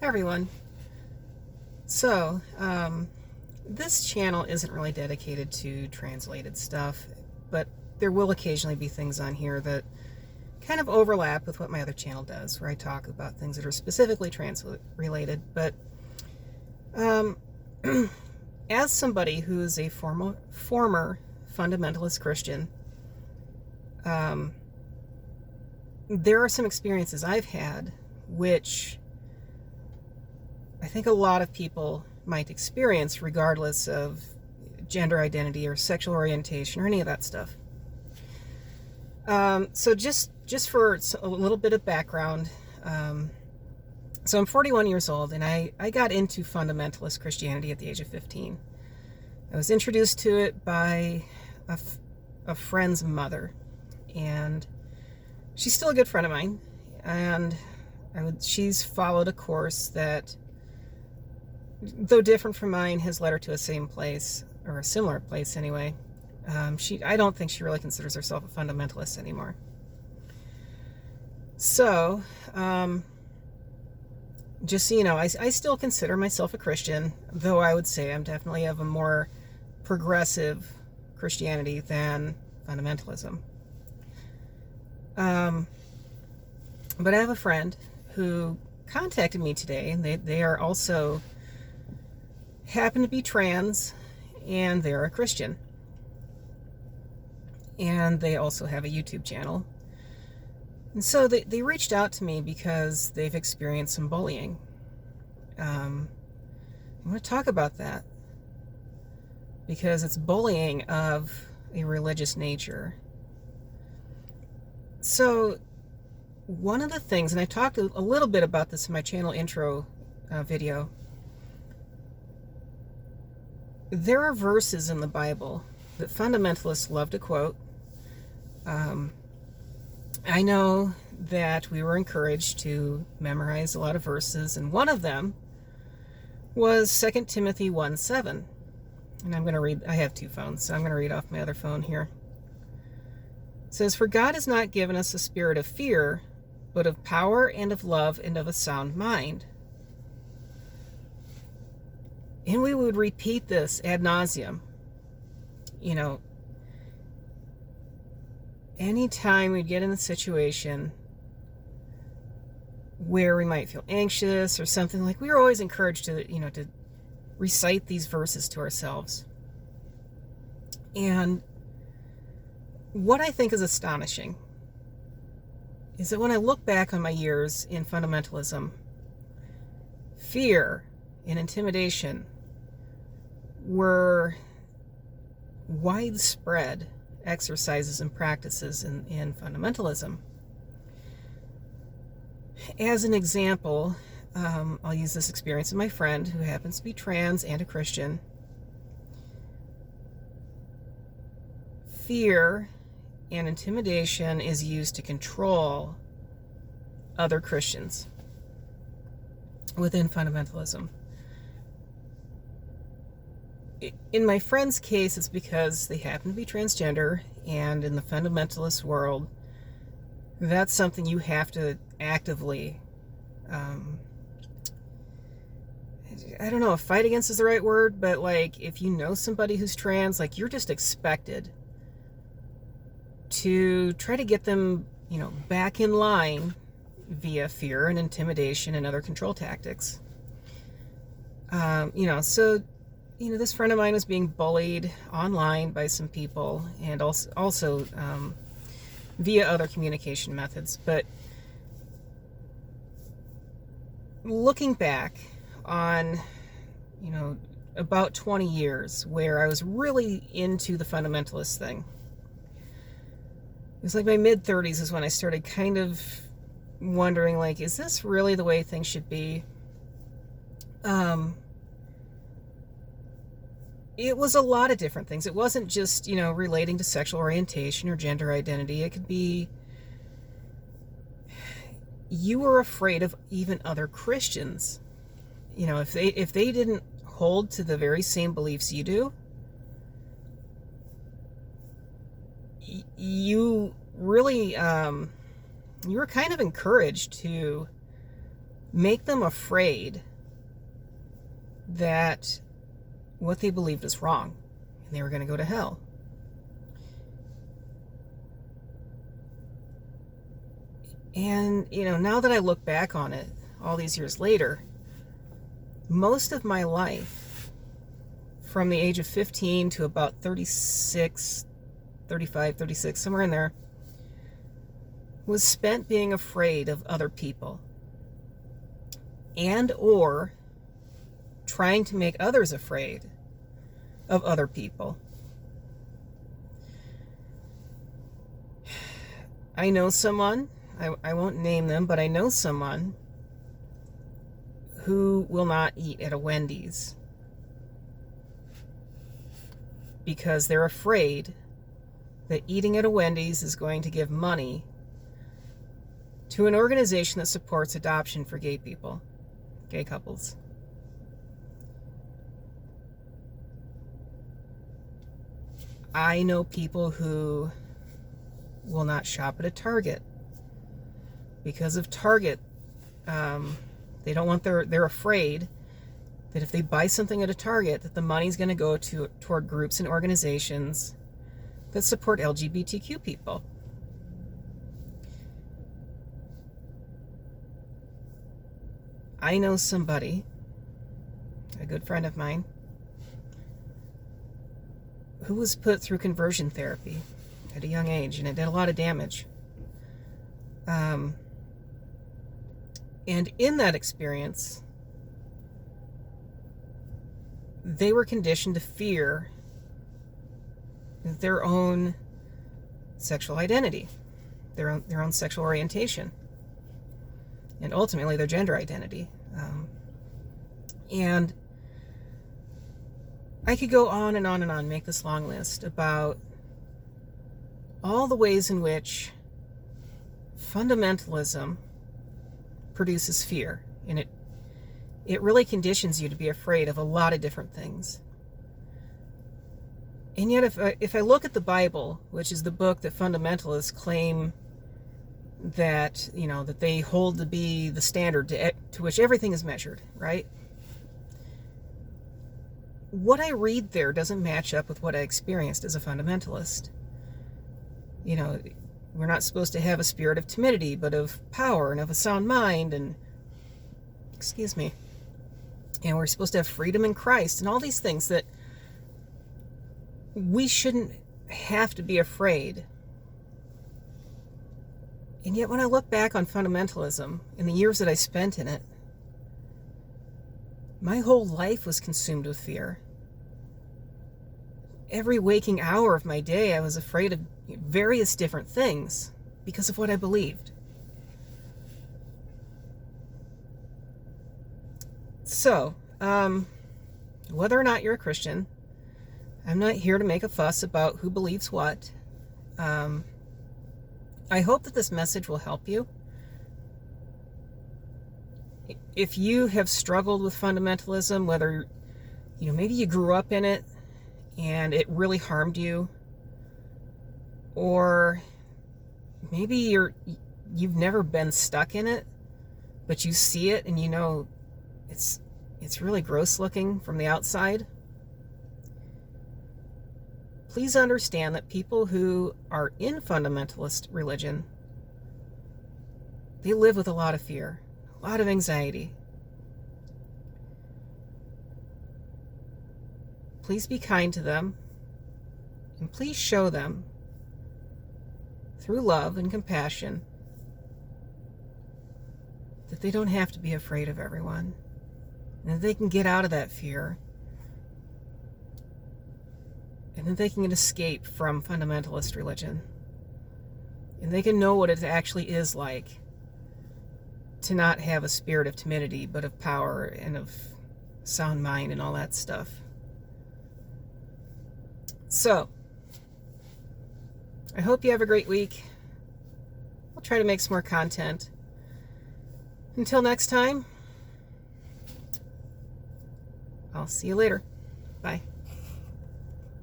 Hi everyone. So, this channel isn't really dedicated to translated stuff, but there will occasionally be things on here that kind of overlap with what my other channel does, where I talk about things that are specifically translated. But as somebody who is a former fundamentalist Christian, there are some experiences I've had which I think a lot of people might experience regardless of gender identity or sexual orientation or any of that stuff. So just for a little bit of background, so I'm 41 years old, and I got into fundamentalist Christianity at the age of 15. I was introduced to it by a friend's mother, and she's still a good friend of mine, and she's followed a course that, though different from mine, has led her to a same place, or a similar place anyway. I don't think she really considers herself a fundamentalist anymore. So, just so you know, I still consider myself a Christian, though I would say I'm definitely of a more progressive Christianity than fundamentalism. But I have a friend who contacted me today, and they are also happen to be trans, and they're a Christian. And they also have a YouTube channel. And so they reached out to me because they've experienced some bullying. I want to talk about that because it's bullying of a religious nature. So one of the things, and I talked a little bit about this in my channel intro video, there are verses in the Bible that fundamentalists love to quote. I know that we were encouraged to memorize a lot of verses, and one of them was 2 Timothy 1:7. And I'm going to read, I have two phones, so I'm going to read off my other phone here. It says, "For God has not given us a spirit of fear, but of power and of love and of a sound mind." And we would repeat this ad nauseum. You know, anytime we get in a situation where we might feel anxious or something, like, we were always encouraged to, to recite these verses to ourselves. And what I think is astonishing is that when I look back on my years in fundamentalism, fear and intimidation were widespread exercises and practices in fundamentalism. As an example, I'll use this experience of my friend who happens to be trans and a Christian. Fear and intimidation is used to control other Christians within fundamentalism. In my friend's case, it's because they happen to be transgender, and in the fundamentalist world, that's something you have to actively, I don't know if fight against is the right word, but like, if you know somebody who's trans, like, you're just expected to try to get them, back in line via fear and intimidation and other control tactics. So this friend of mine was being bullied online by some people, and also via other communication methods. But looking back on, about 20 years where I was really into the fundamentalist thing, it was like my mid-30s is when I started kind of wondering, like, is this really the way things should be? It was a lot of different things. It wasn't just, relating to sexual orientation or gender identity. It could be you were afraid of even other Christians. If they didn't hold to the very same beliefs you do, you really, you were kind of encouraged to make them afraid that what they believed was wrong and they were going to go to hell. And, now that I look back on it all these years later, most of my life, from the age of 15 to about 36, 35, 36, somewhere in there, was spent being afraid of other people and or trying to make others afraid of other people. I know someone, I won't name them, but I know someone who will not eat at a Wendy's because they're afraid that eating at a Wendy's is going to give money to an organization that supports adoption for gay people, gay couples. I know people who will not shop at a Target because of Target. They don't want they're afraid that if they buy something at a Target, that the money's going to go toward groups and organizations that support LGBTQ people. I know somebody, a good friend of mine, who was put through conversion therapy at a young age, and it did a lot of damage. And in that experience, they were conditioned to fear their own sexual identity, their own sexual orientation, and ultimately their gender identity. And I could go on and on and on, make this long list about all the ways in which fundamentalism produces fear, and it really conditions you to be afraid of a lot of different things. And yet, if I look at the Bible, which is the book that fundamentalists claim that that they hold to be the standard to which everything is measured, right? What I read there doesn't match up with what I experienced as a fundamentalist. We're not supposed to have a spirit of timidity, but of power and of a sound mind, and and we're supposed to have freedom in Christ and all these things that we shouldn't have to be afraid. And yet when I look back on fundamentalism and the years that I spent in it, my whole life was consumed with fear. Every waking hour of my day, I was afraid of various different things because of what I believed. So, whether or not you're a Christian, I'm not here to make a fuss about who believes what. I hope that this message will help you. If you have struggled with fundamentalism, whether maybe you grew up in it and it really harmed you, or maybe you've never been stuck in it, but you see it and it's really gross looking from the outside. Please understand that people who are in fundamentalist religion, they live with a lot of fear, a lot of anxiety. Please be kind to them, and please show them through love and compassion that they don't have to be afraid of everyone, and that they can get out of that fear, and that they can escape from fundamentalist religion, and they can know what it actually is like to not have a spirit of timidity, but of power and of sound mind and all that stuff. So, I hope you have a great week. I'll try to make some more content. Until next time, I'll see you later. Bye.